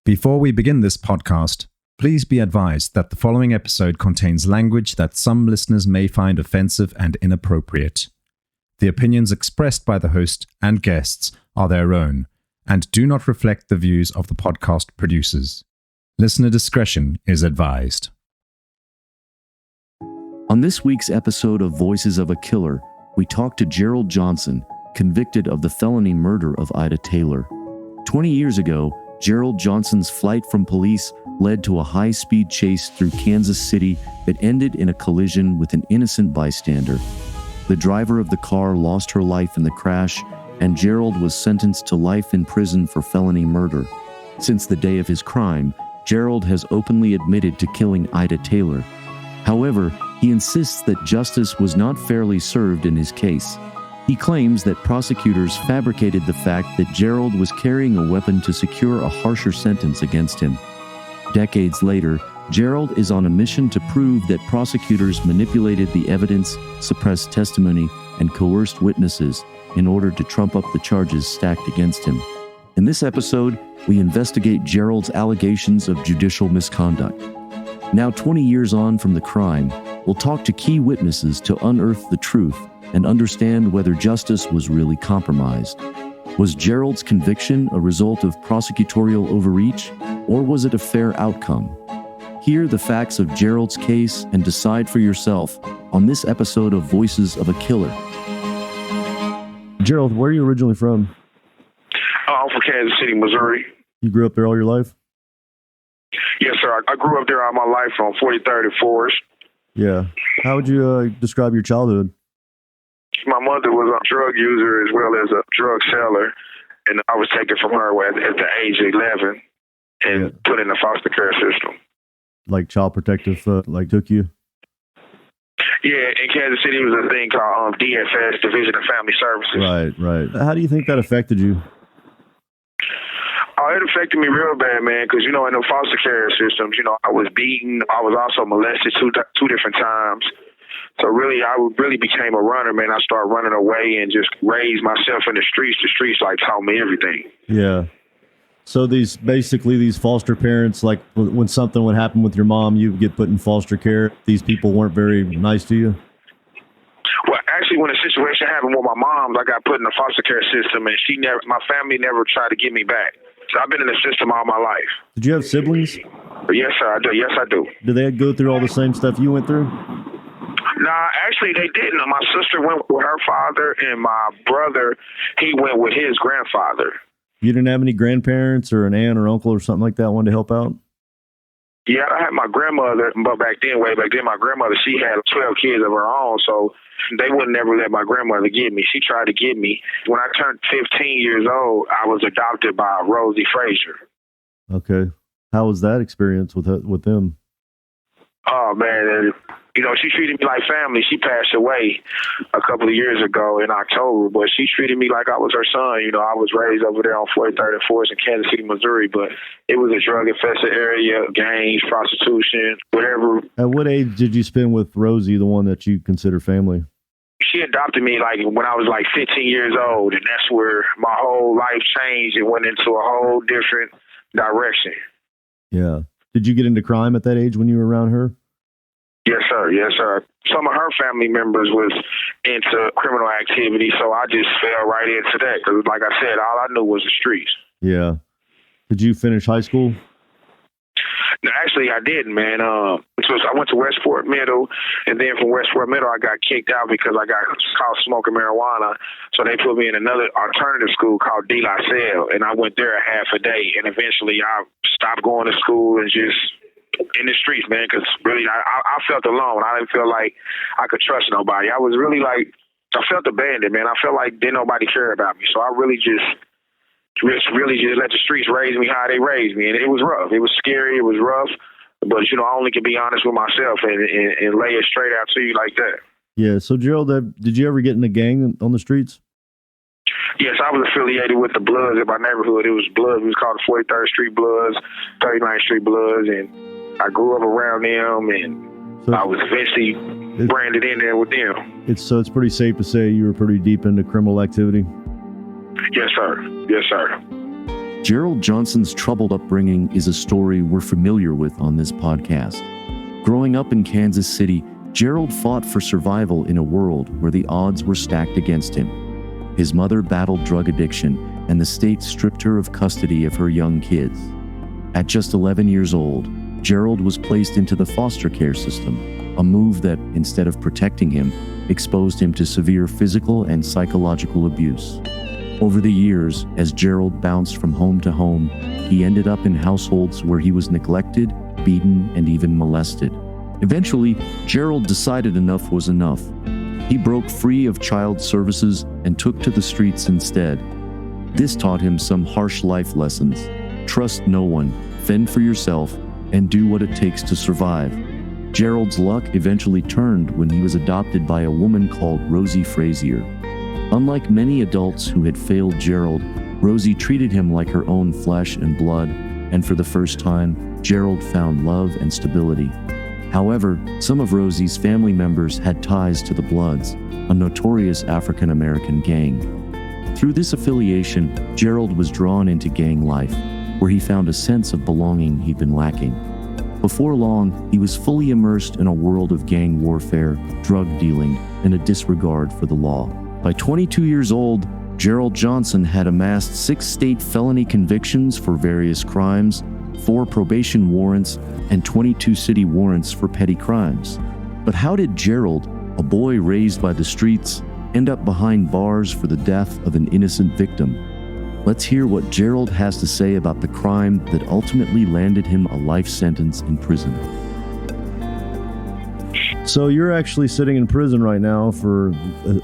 Before we begin this podcast, please be advised that the following episode contains language that some listeners may find offensive and inappropriate. The opinions expressed by the host and guests are their own and do not reflect the views of the podcast producers. Listener discretion is advised. On this week's episode of Voices of a Killer, we talk to Gerald Johnson, convicted of the felony murder of Ida Taylor. 20 years ago, Gerald Johnson's flight from police led to a high-speed chase through Kansas City that ended in a collision with an innocent bystander. The driver of the car lost her life in the crash, and Gerald was sentenced to life in prison for felony murder. Since the day of his crime, Gerald has openly admitted to killing Ida Taylor. However, he insists that justice was not fairly served in his case. He claims that prosecutors fabricated the fact that Gerald was carrying a weapon to secure a harsher sentence against him. Decades later, Gerald is on a mission to prove that prosecutors manipulated the evidence, suppressed testimony, and coerced witnesses in order to trump up the charges stacked against him. In this episode, we investigate Gerald's allegations of judicial misconduct. Now 20 years on from the crime, we'll talk to key witnesses to unearth the truth and understand whether justice was really compromised. Was Gerald's conviction a result of prosecutorial overreach, or was it a fair outcome? Hear the facts of Gerald's case and decide for yourself on this episode of Voices of a Killer. Gerald, where are you originally from? I'm from Kansas City, Missouri. You grew up there all your life? Yes, sir. I grew up there all my life on 43rd and Forest. Yeah. How would you describe your childhood? My mother was a drug user as well as a drug seller, and I was taken from her at the age of 11 and put in the foster care system. Like child protective, took you? Yeah, in Kansas City, it was a thing called DFS, Division of Family Services. Right. How do you think that affected you? Oh, it affected me real bad, man, because, in the foster care systems, I was beaten. I was also molested two different times. So really, I really became a runner, man. I started running away and just raised myself in the streets. The streets, taught me everything. Yeah. So these foster parents, like when something would happen with your mom, you would get put in foster care. These people weren't very nice to you? Well, actually, when a situation happened with my mom, I got put in the foster care system, and my family never tried to get me back. So I've been in the system all my life. Did you have siblings? Yes, sir, I do. Yes, I do. Did they go through all the same stuff you went through? Nah, actually, they didn't. My sister went with her father, and my brother, he went with his grandfather. You didn't have any grandparents or an aunt or uncle or something like that wanted to help out? Yeah, I had my grandmother, but way back then, my grandmother, she had 12 kids of her own, so they would never let my grandmother get me. She tried to get me. When I turned 15 years old, I was adopted by Rosie Frazier. Okay. How was that experience with them? Oh, man, she treated me like family. She passed away a couple of years ago in October, but she treated me like I was her son. I was raised over there on 43rd and Forest in Kansas City, Missouri, but it was a drug-infested area, gangs, prostitution, whatever. At what age did you spend with Rosie, the one that you consider family? She adopted me when I was 15 years old, and that's where my whole life changed. It went into a whole different direction. Yeah. Did you get into crime at that age when you were around her? Yes, sir. Yes, sir. Some of her family members was into criminal activity, so I just fell right into that. Because, like I said, all I knew was the streets. Yeah. Did you finish high school? No, actually, I didn't, man. So I went to Westport Middle, and then from Westport Middle, I got kicked out because I got caught smoking marijuana. So they put me in another alternative school called De La Salle, and I went there a half a day. And eventually, I stopped going to school and just in the streets, man, because really I felt alone. I didn't feel like I could trust nobody. I was really I felt abandoned, man. I felt like didn't nobody care about me. So I really just let the streets raise me how they raised me. And it was rough. It was scary. It was rough. But, I only can be honest with myself and lay it straight out to you like that. Yeah. So, Gerald, did you ever get in a gang on the streets? Yes, I was affiliated with the Bloods in my neighborhood. It was Bloods. It was called the 43rd Street Bloods, 39th Street Bloods, and I grew up around them, and I was eventually branded in there with them. It's pretty safe to say you were pretty deep into criminal activity? Yes, sir. Yes, sir. Gerald Johnson's troubled upbringing is a story we're familiar with on this podcast. Growing up in Kansas City, Gerald fought for survival in a world where the odds were stacked against him. His mother battled drug addiction, and the state stripped her of custody of her young kids. At just 11 years old, Gerald was placed into the foster care system, a move that, instead of protecting him, exposed him to severe physical and psychological abuse. Over the years, as Gerald bounced from home to home, he ended up in households where he was neglected, beaten, and even molested. Eventually, Gerald decided enough was enough. He broke free of child services and took to the streets instead. This taught him some harsh life lessons. Trust no one, fend for yourself, and do what it takes to survive. Gerald's luck eventually turned when he was adopted by a woman called Rosie Frazier. Unlike many adults who had failed Gerald, Rosie treated him like her own flesh and blood, and for the first time, Gerald found love and stability. However, some of Rosie's family members had ties to the Bloods, a notorious African-American gang. Through this affiliation, Gerald was drawn into gang life, where he found a sense of belonging he'd been lacking. Before long, he was fully immersed in a world of gang warfare, drug dealing, and a disregard for the law. By 22 years old, Gerald Johnson had amassed 6 state felony convictions for various crimes, 4 probation warrants, and 22 city warrants for petty crimes. But how did Gerald, a boy raised by the streets, end up behind bars for the death of an innocent victim? Let's hear what Gerald has to say about the crime that ultimately landed him a life sentence in prison. So you're actually sitting in prison right now for,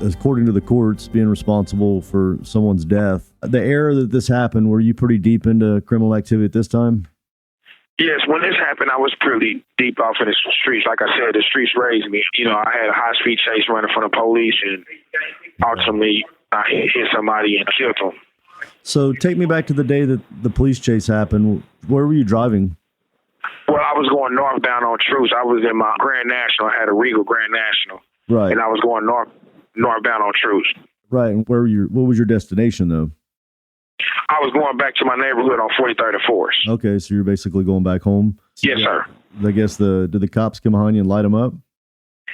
according to the courts, being responsible for someone's death. The era that this happened, were you pretty deep into criminal activity at this time? Yes, when this happened, I was pretty deep off in the streets. Like I said, the streets raised me. You know, I had a high-speed chase running from the police, and ultimately, I hit somebody and killed them. So take me back to the day that the police chase happened. Where were you driving? Well, I was going northbound on Truce. I was in my Grand National. I had a Regal Grand National. Right. And I was going northbound on Truce. Right. And what was your destination, though? I was going back to my neighborhood on 43rd and 4th. Okay, so you're basically going back home? Yes, sir. I guess did the cops come behind you and light them up?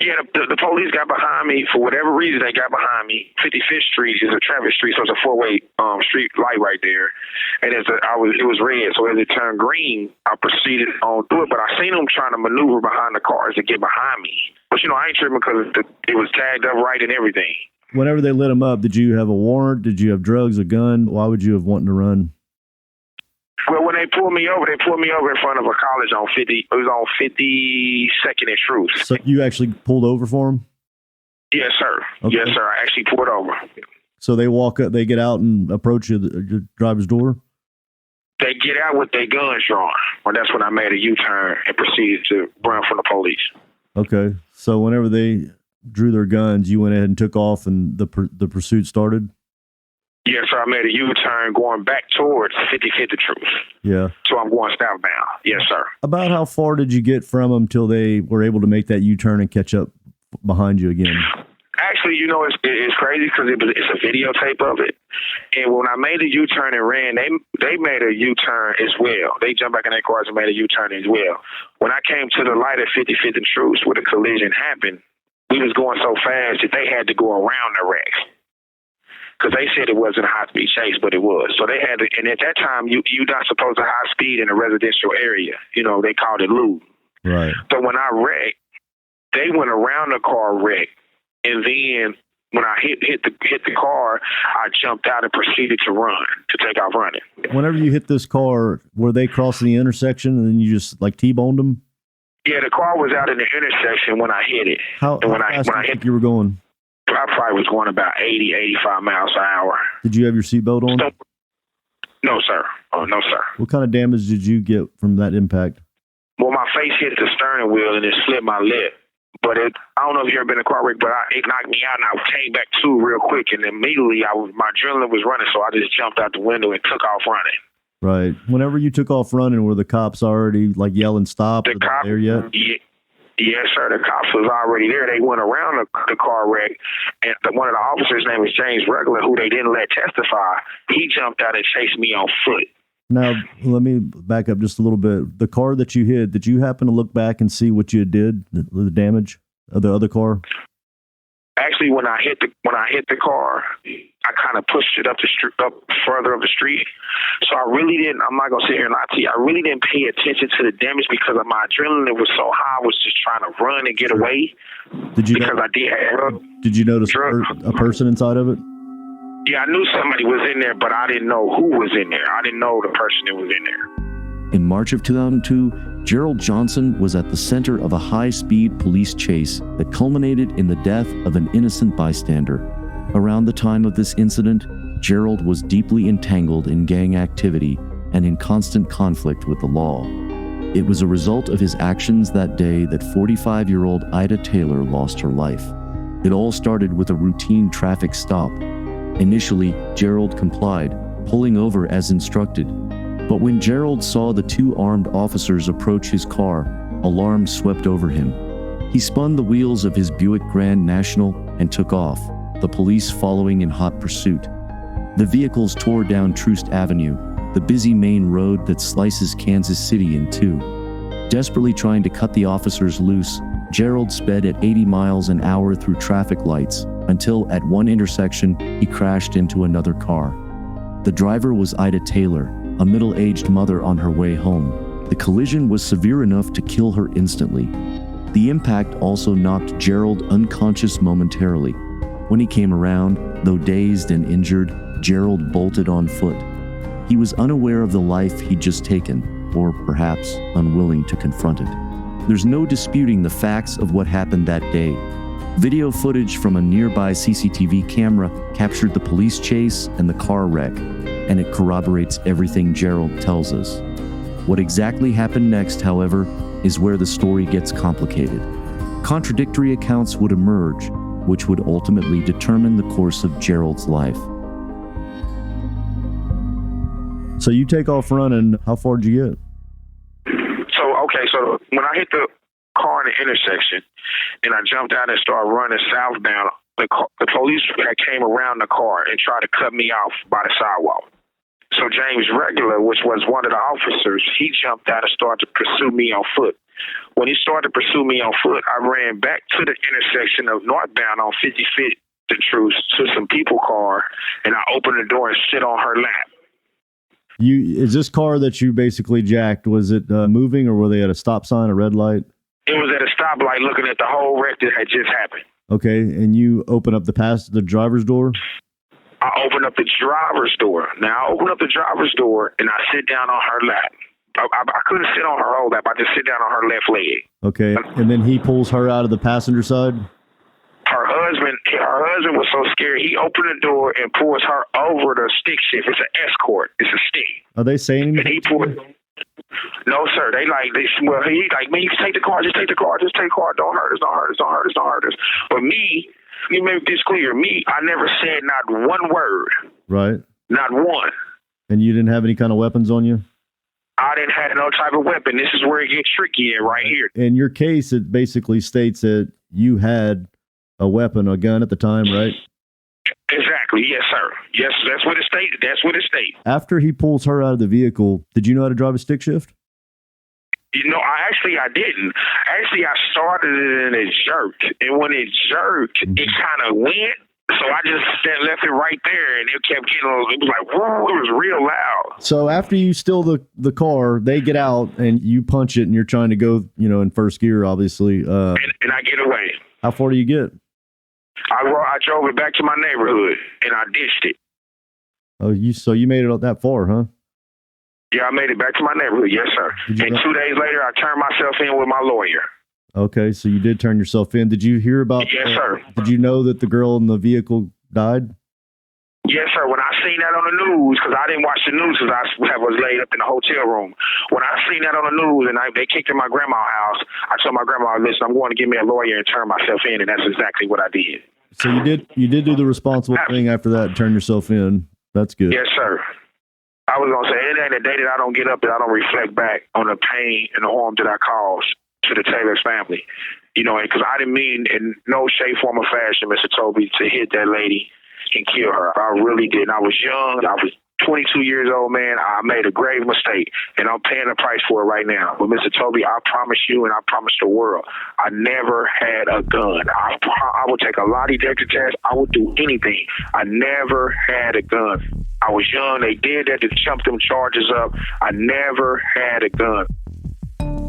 Yeah, the police got behind me. For whatever reason, they got behind me. 55th Street is a traffic street, so it's a 4-way street light right there. And it was red, so as it turned green, I proceeded on through it. But I seen them trying to maneuver behind the cars to get behind me. But, you know, I ain't tripping because it was tagged up right and everything. Whenever they lit them up, did you have a warrant? Did you have drugs, a gun? Why would you have wanted to run? Well, when they pulled me over in front of a college on 50. It was on 52nd and Truth. So you actually pulled over for them? Yes, sir. Okay. Yes, sir. I actually pulled over. So they walk up, they get out and approach you at your driver's door? They get out with their guns drawn. Well, that's when I made a U-turn and proceeded to run from the police. Okay. So whenever they drew their guns, you went ahead and took off and the pursuit started? Yes, sir. I made a U-turn going back towards 55th and Truth. Yeah. So I'm going southbound. Yes, sir. About how far did you get from them till they were able to make that U-turn and catch up behind you again? Actually, you know, it's crazy because it's a videotape of it. And when I made the U-turn and ran, they made a U-turn as well. They jumped back in their cars and made a U-turn as well. When I came to the light at 55th and Truth where the collision happened, we was going so fast that they had to go around the wreck. Because they said it wasn't a high-speed chase, but it was. So they had to, and at that time, you're not supposed to high speed in a residential area. You know, they called it lewd. Right. So when I wrecked, they went around the car wreck. And then when I hit the car, I jumped out and proceeded to run, to take off running. Whenever you hit this car, were they crossing the intersection and then you just like T-boned them? Yeah, the car was out in the intersection when I hit it. How fast do you think you were going? I probably was going about 80, 85 miles an hour. Did you have your seatbelt on? No, sir. Oh, no, sir. What kind of damage did you get from that impact? Well, my face hit the steering wheel and it slit my lip. But I don't know if you've ever been in a car wreck, but it knocked me out and I came back to real quick. And immediately my adrenaline was running, so I just jumped out the window and took off running. Right. Whenever you took off running, were the cops already like yelling stop? The cops there yet? Yes, sir. The cops was already there. They went around the car wreck, and one of the officers' name was James Regular, who they didn't let testify. He jumped out and chased me on foot. Now, let me back up just a little bit. The car that you hit, did you happen to look back and see what you did, the damage of the other car? Actually, when I hit the car, I kind of pushed it up further up the street. So I really didn't. I'm not gonna sit here and lie to you. I really didn't pay attention to the damage because my adrenaline was so high. I was just trying to run and get away. Did you notice a person inside of it? Yeah, I knew somebody was in there, but I didn't know who was in there. I didn't know the person that was in there. In March of 2002, Gerald Johnson was at the center of a high-speed police chase that culminated in the death of an innocent bystander. Around the time of this incident, Gerald was deeply entangled in gang activity and in constant conflict with the law. It was a result of his actions that day that 45-year-old Ida Taylor lost her life. It all started with a routine traffic stop. Initially, Gerald complied, pulling over as instructed. But when Gerald saw the two armed officers approach his car, alarm swept over him. He spun the wheels of his Buick Grand National and took off, the police following in hot pursuit. The vehicles tore down Troost Avenue, the busy main road that slices Kansas City in two. Desperately trying to cut the officers loose, Gerald sped at 80 miles an hour through traffic lights until at one intersection he crashed into another car. The driver was Ida Taylor, a middle-aged mother on her way home. The collision was severe enough to kill her instantly. The impact also knocked Gerald unconscious momentarily. When he came around, though dazed and injured, Gerald bolted on foot. He was unaware of the life he'd just taken, or perhaps unwilling to confront it. There's no disputing the facts of what happened that day. Video footage from a nearby CCTV camera captured the police chase and the car wreck, and it corroborates everything Gerald tells us. What exactly happened next, however, is where the story gets complicated. Contradictory accounts would emerge, which would ultimately determine the course of Gerald's life. So you take off running. How far did you get? So when I hit the car in the intersection and I jumped out and started running southbound, the police had came around the car and tried to cut me off by the sidewalk. So James Regular, which was one of the officers, he jumped out and started to pursue me on foot. When he started to pursue me on foot, I ran back to the intersection of northbound on 55th to Troost to some people car, and I opened the door and sit on her lap. Is this car that you basically jacked, was it moving, or were they at a stop sign, a red light? It was at a stoplight looking at the whole wreck that had just happened. Okay, and you open up the driver's door? I open up the driver's door. Now, I open up the driver's door, and I sit down on her lap. I couldn't sit on her whole lap. I just sit down on her left leg. Okay, and then he pulls her out of the passenger side? Her husband was so scared, he opened the door and pulls her over the stick shift. It's an escort. It's a stick. Are they saying anything? And he pulled. No, sir. He like, man, you can take the car. Just take the car. Just take the car. Don't hurt us. Don't hurt us. Don't hurt us. Don't hurt us. But me, let me make this clear. I never said not one word. Right. Not one. And you didn't have any kind of weapons on you? I didn't have no type of weapon. This is where it gets tricky right here. In your case, it basically states that you had a weapon, a gun at the time, right? Exactly. Yes, sir. Yes, that's what it stated. That's what it stated. After he pulls her out of the vehicle, did you know how to drive a stick shift? I didn't. Actually, I started it and it jerked. And when it jerked, it kind of went. So I just left it right there, and it kept getting, it was like, whoa, it was real loud. So after you steal the car, they get out, and you punch it, and you're trying to go, in first gear, obviously. And I get away. How far do you get? I drove it back to my neighborhood, and I ditched it. Oh, so you made it that far, huh? Yeah, I made it back to my neighborhood. Yes, sir. And 2 days later, I turned myself in with my lawyer. Okay, so you did turn yourself in. Did you hear about? Yes, sir. Did you know that the girl in the vehicle died? Yes, sir. When I seen that on the news, because I didn't watch the news because I was laid up in the hotel room. When I seen that on the news and they kicked in my grandma's house, I told my grandma, listen, I'm going to get me a lawyer and turn myself in, and that's exactly what I did. So you did do the responsible thing after that and turn yourself in. That's good. Yes, sir. I was going to say, it ain't a day that I don't get up and I don't reflect back on the pain and the harm that I caused to the Taylor's family. Because I didn't mean in no shape, form, or fashion, Mr. Toby, to hit that lady and kill her. I really didn't. I was young. I was 22 years old, man. I made a grave mistake, and I'm paying the price for it right now. But Mr. Toby, I promise you, and I promise the world, I never had a gun. I would take a lie detector test. I would do anything. I never had a gun. I was young. They did that to chump them charges up. I never had a gun.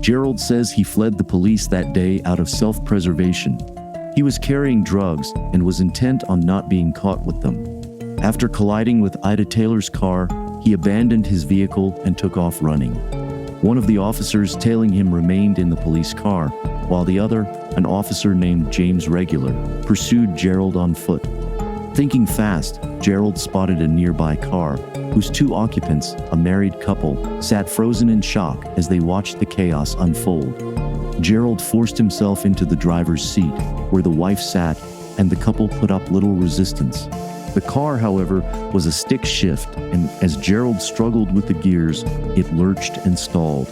Gerald says he fled the police that day out of self-preservation. He was carrying drugs and was intent on not being caught with them. After colliding with Ida Taylor's car, he abandoned his vehicle and took off running. One of the officers tailing him remained in the police car, while the other, an officer named James Regular, pursued Gerald on foot. Thinking fast, Gerald spotted a nearby car, whose two occupants, a married couple, sat frozen in shock as they watched the chaos unfold. Gerald forced himself into the driver's seat, where the wife sat, and the couple put up little resistance. The car, however, was a stick shift, and as Gerald struggled with the gears, it lurched and stalled.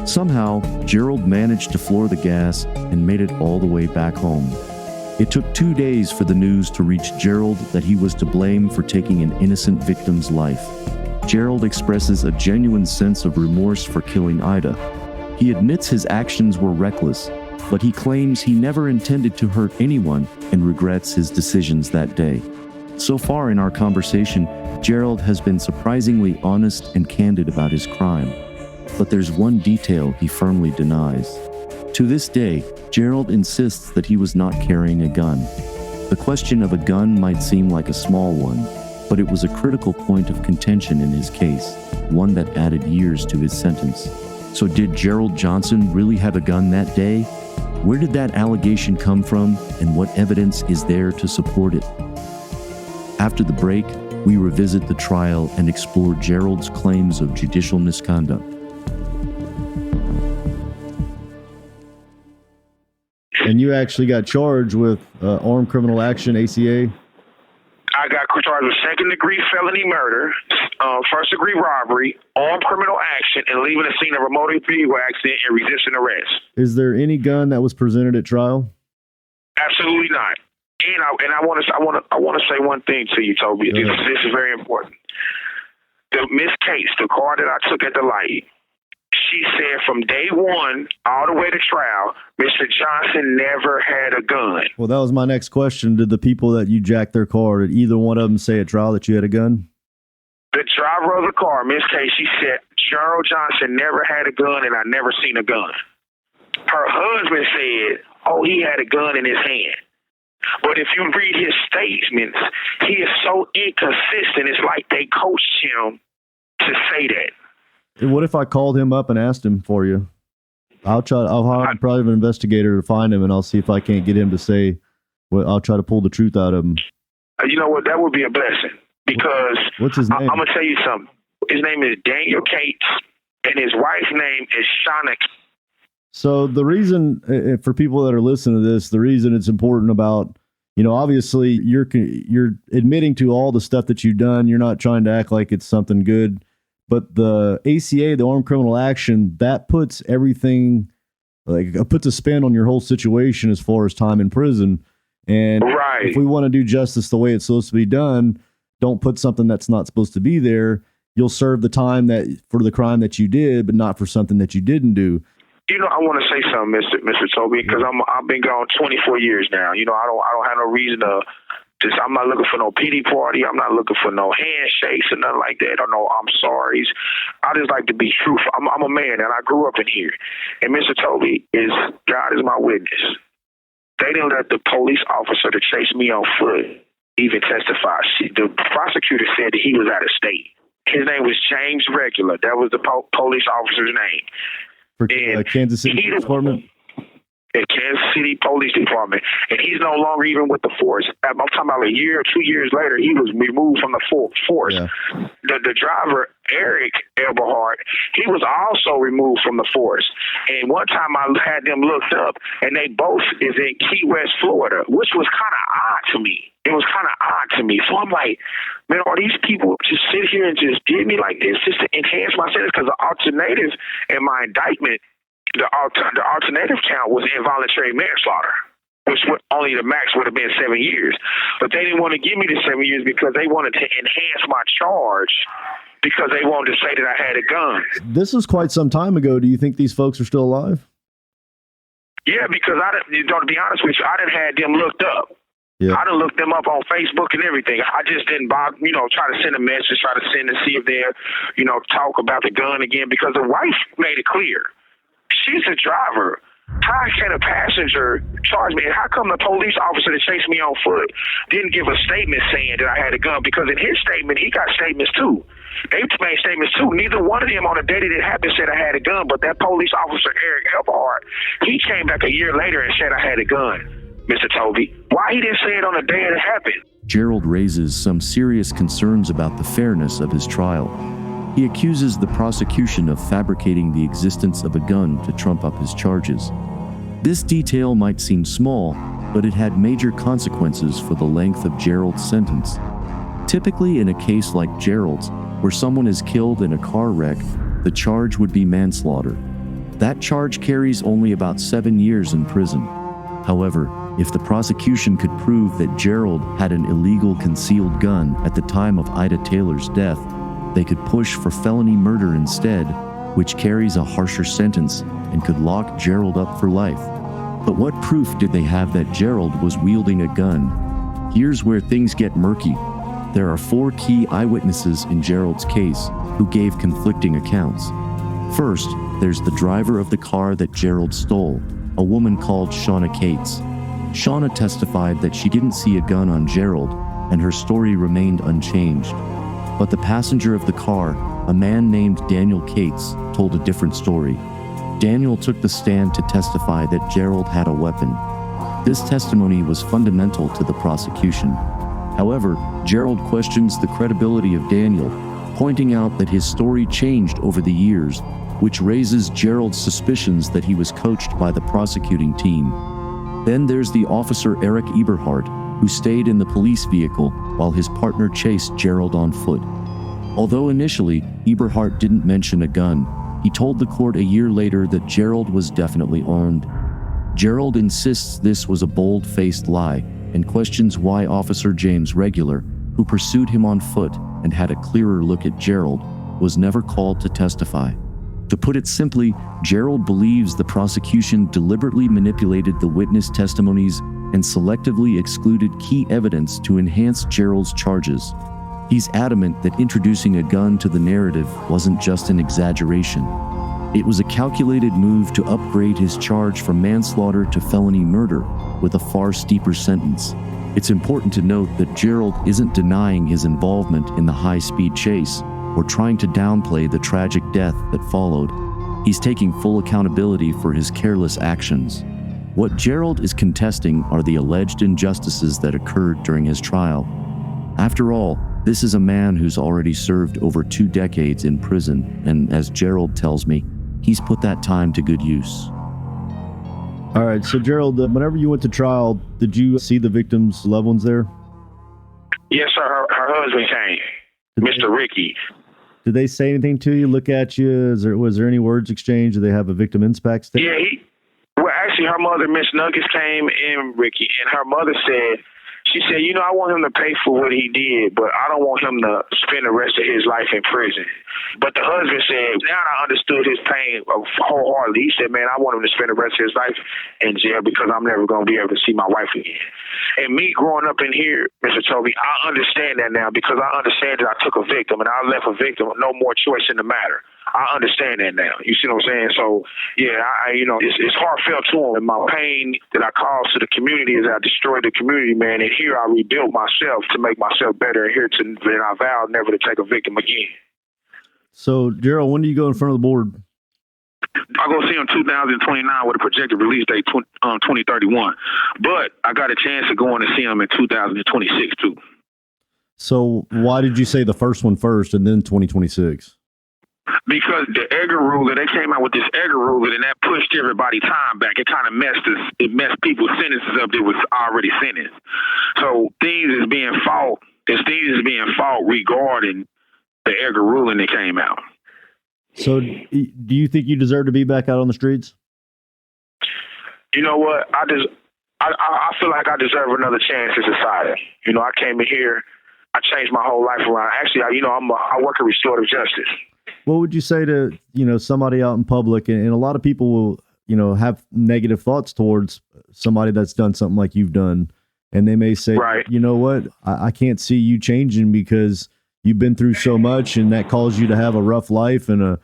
Somehow, Gerald managed to floor the gas and made it all the way back home. It took 2 days for the news to reach Gerald that he was to blame for taking an innocent victim's life. Gerald expresses a genuine sense of remorse for killing Ida. He admits his actions were reckless, but he claims he never intended to hurt anyone and regrets his decisions that day. So far in our conversation, Gerald has been surprisingly honest and candid about his crime. But there's one detail he firmly denies. To this day, Gerald insists that he was not carrying a gun. The question of a gun might seem like a small one, but it was a critical point of contention in his case, one that added years to his sentence. So did Gerald Johnson really have a gun that day? Where did that allegation come from, and what evidence is there to support it? After the break, we revisit the trial and explore Gerald's claims of judicial misconduct. And you actually got charged with armed criminal action, ACA? I got charged with second-degree felony murder, first-degree robbery, armed criminal action, and leaving the scene of a motor vehicle accident and resisting arrest. Is there any gun that was presented at trial? Absolutely not. And I want to say one thing to you, Toby. This is very important. The Miss Case, the car that I took at the light, she said from day one all the way to trial, Mr. Johnson never had a gun. Well, that was my next question. Did the people that you jacked their car, did either one of them say at trial that you had a gun? The driver of the car, Miss Case, she said Gerald Johnson never had a gun and I never seen a gun. Her husband said, oh, he had a gun in his hand. But if you read his statements, he is so inconsistent. It's like they coached him to say that. What if I called him up and asked him for you? I'll hire a private investigator to find him, and I'll see if I can't get him to say, well, I'll try to pull the truth out of him. You know what? That would be a blessing because what's his name? I'm going to tell you something. His name is Daniel Cates, and his wife's name is Shauna. So the reason, for people that are listening to this, the reason it's important about, obviously you're admitting to all the stuff that you've done. You're not trying to act like it's something good. But the ACA, the armed criminal action, that puts everything, puts a spin on your whole situation as far as time in prison. And right. If we want to do justice the way it's supposed to be done, don't put something that's not supposed to be there. You'll serve the time that for the crime that you did, but not for something that you didn't do. I want to say something, Mr. Toby, because I've been gone 24 years now. I don't have no reason to. I'm not looking for no pity party. I'm not looking for no handshakes or nothing like that or no I'm sorries. I just like to be truthful. I'm a man and I grew up in here. And Mr. Toby, God is my witness. They didn't let the police officer to chase me on foot even testify. The prosecutor said that he was out of state. His name was James Regular. That was the police officer's name. For Kansas City Police Department? Kansas City Police Department. And he's no longer even with the force. I'm talking about a year or 2 years later, he was removed from the force. Yeah. The driver, Eric Eberhardt, he was also removed from the force. And one time I had them looked up, and they both is in Key West, Florida, which was kind of odd to me. It was kind of odd to me. So I'm like, man, are these people just sit here and just did me like this just to enhance my sentence? Because the alternative in my indictment, the alternative count was involuntary manslaughter. which only the max would have been 7 years. But they didn't want to give me the 7 years because they wanted to enhance my charge because they wanted to say that I had a gun. This was quite some time ago. Do you think these folks are still alive? Yeah, because to be honest with you, I done had them looked up. Yeah. I done looked them up on Facebook and everything. I just didn't bother, try to send a message, try to send and see if they're, talk about the gun again, because the wife made it clear. She's the driver. How can a passenger charge me? And how come the police officer that chased me on foot didn't give a statement saying that I had a gun? Because in his statement, he got statements too. They made statements too. Neither one of them on the day that it happened said I had a gun, but that police officer, Eric Eberhardt, he came back a year later and said I had a gun. Mr. Toby, why he didn't say it on the day it happened? Gerald raises some serious concerns about the fairness of his trial. He accuses the prosecution of fabricating the existence of a gun to trump up his charges. This detail might seem small, but it had major consequences for the length of Gerald's sentence. Typically, in a case like Gerald's, where someone is killed in a car wreck, the charge would be manslaughter. That charge carries only about 7 years in prison. However, if the prosecution could prove that Gerald had an illegal concealed gun at the time of Ida Taylor's death, they could push for felony murder instead, which carries a harsher sentence and could lock Gerald up for life. But what proof did they have that Gerald was wielding a gun? Here's where things get murky. There are 4 key eyewitnesses in Gerald's case who gave conflicting accounts. First, there's the driver of the car that Gerald stole, a woman called Shauna Cates. Shauna testified that she didn't see a gun on Gerald, and her story remained unchanged. But the passenger of the car, a man named Daniel Cates, told a different story. Daniel took the stand to testify that Gerald had a weapon. This testimony was fundamental to the prosecution. However, Gerald questions the credibility of Daniel, pointing out that his story changed over the years, which raises Gerald's suspicions that he was coached by the prosecuting team. Then there's the officer Eric Eberhardt, who stayed in the police vehicle while his partner chased Gerald on foot. Although initially, Eberhardt didn't mention a gun, he told the court a year later that Gerald was definitely armed. Gerald insists this was a bold-faced lie and questions why Officer James Regular, who pursued him on foot and had a clearer look at Gerald, was never called to testify. To put it simply, Gerald believes the prosecution deliberately manipulated the witness testimonies and selectively excluded key evidence to enhance Gerald's charges. He's adamant that introducing a gun to the narrative wasn't just an exaggeration. It was a calculated move to upgrade his charge from manslaughter to felony murder with a far steeper sentence. It's important to note that Gerald isn't denying his involvement in the high-speed chase or trying to downplay the tragic death that followed. He's taking full accountability for his careless actions. What Gerald is contesting are the alleged injustices that occurred during his trial. After all, this is a man who's already served over 2 decades in prison, and as Gerald tells me, he's put that time to good use. All right, so Gerald, whenever you went to trial, did you see the victim's loved ones there? Yes, sir. Her husband came, Mr. Ricky. Did they say anything to you, look at you? Was there any words exchanged? Did they have a victim impact statement? Yeah, actually, her mother, Miss Nuggets, came in, Ricky, and her mother said, she said, I want him to pay for what he did, but I don't want him to spend the rest of his life in prison. But the husband said, now I understood his pain wholeheartedly. He said, man, I want him to spend the rest of his life in jail because I'm never going to be able to see my wife again. And me growing up in here, Mr. Toby, I understand that now because I understand that I took a victim and I left a victim with no more choice in the matter. I understand that now. You see what I'm saying? So, yeah, it's heartfelt to him. And my pain that I caused to the community is I destroyed the community, man. And here I rebuilt myself to make myself better. And and I vowed never to take a victim again. So, Gerald, when do you go in front of the board? I'll go see him 2029 with a projected release date 2031. But I got a chance of going to see him in 2026, too. So why did you say the first one first and then 2026? Because the Edgar ruler, they came out with this Edgar ruler, and that pushed everybody's time back. It kind of messed people's sentences up that was already sentenced. So things is being fought regarding the Edgar ruling that came out. So do you think you deserve to be back out on the streets? You know what? I feel like I deserve another chance in society. I came in here, I changed my whole life around. Actually, I work in restorative justice. What would you say to, somebody out in public, and a lot of people will, have negative thoughts towards somebody that's done something like you've done. And they may say, right, you know what, I can't see you changing because you've been through so much and that caused you to have a rough life and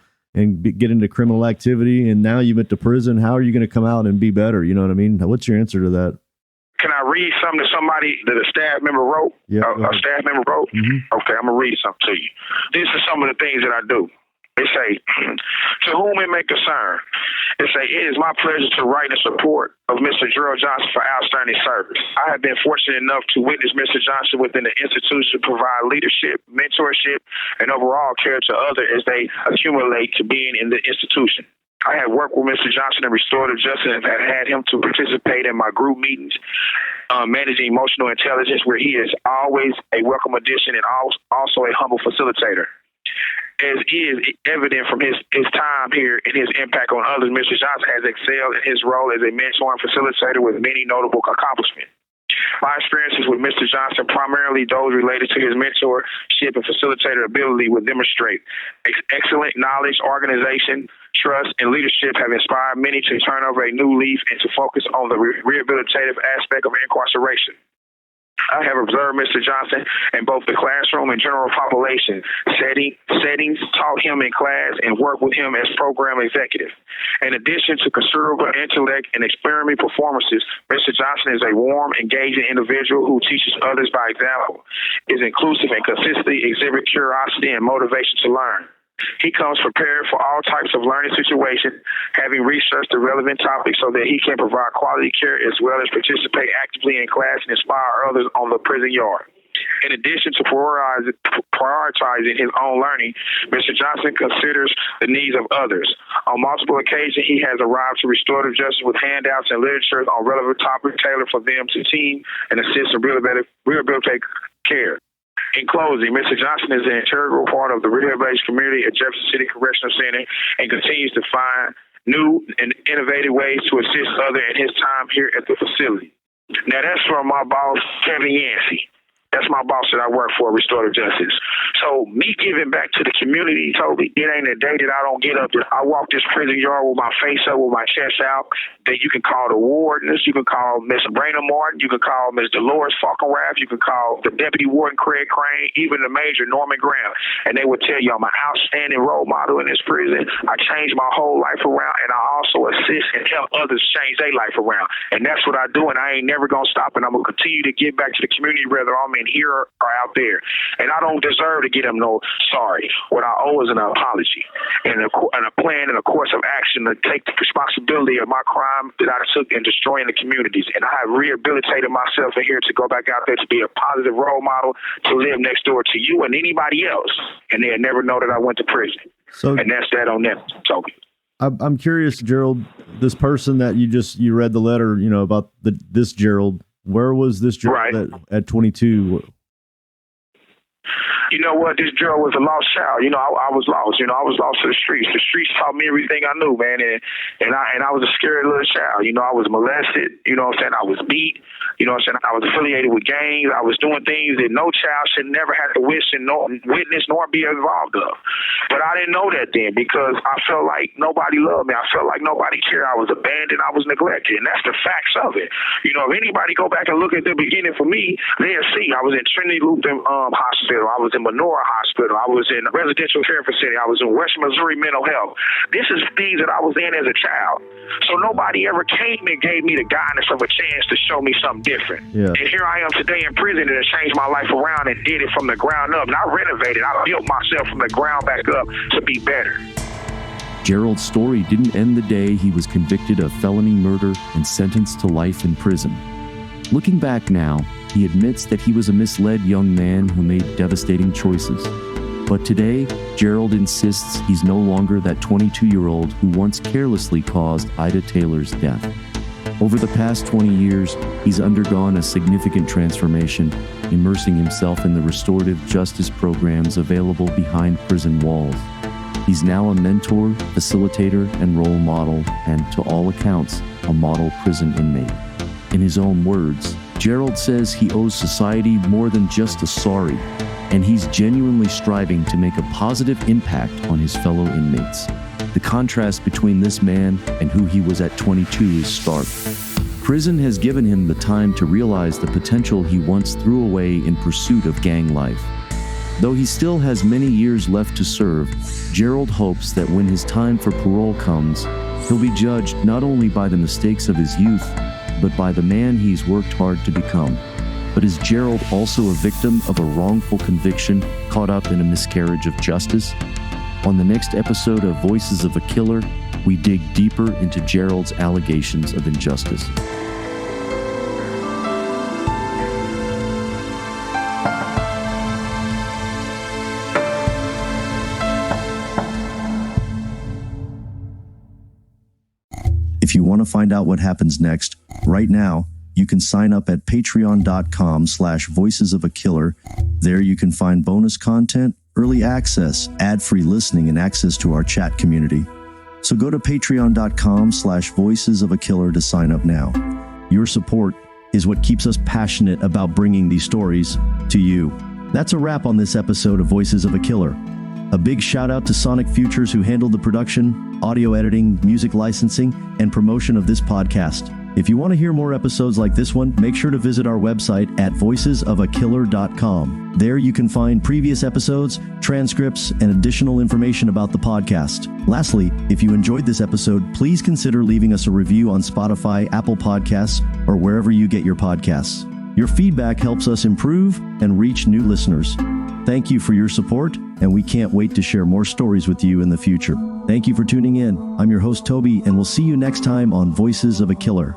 get into criminal activity. And now you went to prison. How are you going to come out and be better? You know what I mean? What's your answer to that? Can I read something that a staff member wrote? Yeah, a staff member wrote? Mm-hmm. Okay, I'm going to read something to you. This is some of the things that I do. They say, to whom it may concern, they say, it is my pleasure to write in support of Mr. Gerald Johnson for outstanding service. I have been fortunate enough to witness Mr. Johnson within the institution provide leadership, mentorship, and overall care to others as they accumulate to being in the institution. I have worked with Mr. Johnson in restorative justice and have had him to participate in my group meetings, managing emotional intelligence, where he is always a welcome addition and also a humble facilitator. As is evident from his time here and his impact on others, Mr. Johnson has excelled in his role as a mentor and facilitator with many notable accomplishments. My experiences with Mr. Johnson, primarily those related to his mentorship and facilitator ability, would demonstrate excellent knowledge, organization, trust, and leadership have inspired many to turn over a new leaf and to focus on the rehabilitative aspect of incarceration. I have observed Mr. Johnson in both the classroom and general population settings, taught him in class, and worked with him as program executive. In addition to considerable intellect and experiment performances, Mr. Johnson is a warm, engaging individual who teaches others by example, is inclusive, and consistently exhibits curiosity and motivation to learn. He comes prepared for all types of learning situations, having researched the relevant topics so that he can provide quality care as well as participate actively in class and inspire others on the prison yard. In addition to prioritizing his own learning, Mr. Johnson considers the needs of others. On multiple occasions, he has arrived to restorative justice with handouts and literature on relevant topics tailored for them to team and assist in rehabilitative care. In closing, Mr. Johnson is an integral part of the rehabilitation community at Jefferson City Correctional Center and continues to find new and innovative ways to assist others in his time here at the facility. Now, that's from my boss, Kevin Yancey. That's my boss that I work for, Restorative Justice. So me giving back to the community, Toby, it ain't a day that I don't get up there. I walk this prison yard with my face up, with my chest out. That you can call the wardens, you can call Miss Brayna Martin, you can call Miss Dolores Falkenrath, you can call the deputy warden Craig Crane, even the major Norman Graham, and they would tell you I'm an outstanding role model in this prison. I changed my whole life around, and I also assist and help others change their life around. And that's what I do, and I ain't never gonna stop, and I'm gonna continue to give back to the community, whether I'm in here or out there. And I don't deserve to get them no sorry. What I owe is an apology and a plan and a course of action to take the responsibility of my crime that I took in destroying the communities. And I have rehabilitated myself in here to go back out there to be a positive role model, to live next door to you and anybody else. And they'll never know that I went to prison. And that's that on them, Toby. I'm curious, Gerald, this person that you read the letter, about this Gerald, where was this Gerald at 22? You know what? This girl was a lost child. I was lost. I was lost to the streets. The streets taught me everything I knew, man. And I was a scary little child. I was molested. I was beat. I was affiliated with gangs. I was doing things that no child should never have to witness nor be involved of. But I didn't know that then because I felt like nobody loved me. I felt like nobody cared. I was abandoned. I was neglected. And that's the facts of it. If anybody go back and look at the beginning for me, they'll see I was in Trinity Lutheran Hospital. I was in Menorah Hospital. I was in a residential care facility. I was in West Missouri Mental Health. This is things that I was in as a child. So nobody ever came and gave me the guidance of a chance to show me something different. Yeah. And here I am today in prison and changed my life around and did it from the ground up. And I renovated. I built myself from the ground back up to be better. Gerald's story didn't end the day he was convicted of felony murder and sentenced to life in prison. Looking back now, he admits that he was a misled young man who made devastating choices. But today, Gerald insists he's no longer that 22-year-old who once carelessly caused Ida Taylor's death. Over the past 20 years, he's undergone a significant transformation, immersing himself in the restorative justice programs available behind prison walls. He's now a mentor, facilitator, and role model, and to all accounts, a model prison inmate. In his own words, Gerald says he owes society more than just a sorry, and he's genuinely striving to make a positive impact on his fellow inmates. The contrast between this man and who he was at 22 is stark. Prison has given him the time to realize the potential he once threw away in pursuit of gang life. Though he still has many years left to serve, Gerald hopes that when his time for parole comes, he'll be judged not only by the mistakes of his youth, but by the man he's worked hard to become. But is Gerald also a victim of a wrongful conviction caught up in a miscarriage of justice? On the next episode of Voices of a Killer, we dig deeper into Gerald's allegations of injustice. If you want to find out what happens next, right now, you can sign up at patreon.com/voicesofaKiller. There you can find bonus content, early access, ad-free listening, and access to our chat community. So go to patreon.com/voicesofakiller to sign up now. Your support is what keeps us passionate about bringing these stories to you. That's a wrap on this episode of Voices of a Killer. A big shout out to Sonic Futures, who handled the production, audio editing, music licensing, and promotion of this podcast. If you want to hear more episodes like this one, make sure to visit our website at voicesofakiller.com. There you can find previous episodes, transcripts, and additional information about the podcast. Lastly, if you enjoyed this episode, please consider leaving us a review on Spotify, Apple Podcasts, or wherever you get your podcasts. Your feedback helps us improve and reach new listeners. Thank you for your support, and we can't wait to share more stories with you in the future. Thank you for tuning in. I'm your host, Toby, and we'll see you next time on Voices of a Killer.